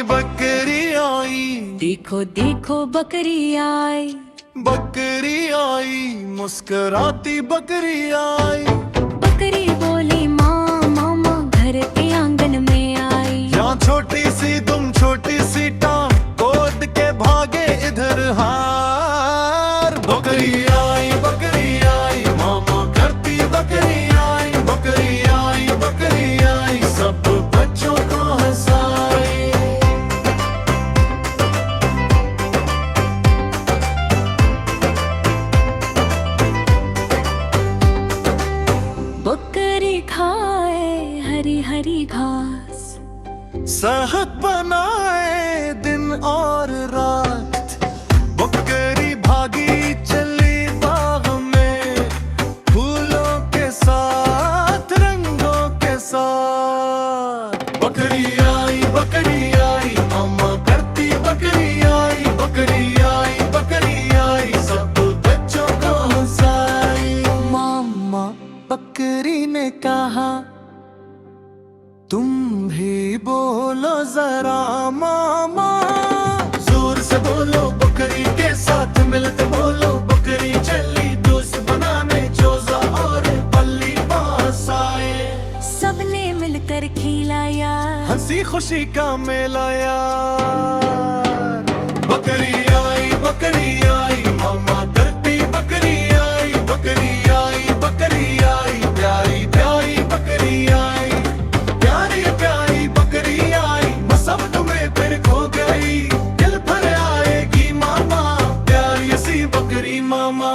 बकरी आई, देखो देखो बकरी आई, बकरी आई, मुस्कुराती बकरी आई। बकरी बोली माँ मामा घर के आंगन में आई। यहाँ छोटी सी तुम छोटी सी टांग तोड़ के भागे इधर हार। बकरी आई मामा करती बकरी आई, बकरी आई सब बच्चों को हंसाई। बकरी खाए हरी हरी घास, सेहत बनाए दिन और रात। बकरी भागी चली बाग में, फूलों के साथ रंगों के साथ। बकरी आई मामा करती बकरी आई, बकरी आई सब बच्चों को हंसाई। मामा बकरी ने कहा तुम भी बोलो जरा मामा, जोर से बोलो बकरी के साथ मिलते बोलो। बकरी चली दोस्त बनाने, चोजा और बल्ली पास आए। सबने मिलकर खिलाया, हंसी खुशी का मेला यार। बकरी आई मामा करती बकरी आई, बकरी आई प्यारी प्यारी बकरी आई, प्यारी बकरी आई। सब तुम्हें फिर खो गई, दिल भर आएगी मामा, प्यारी सी बकरी मामा।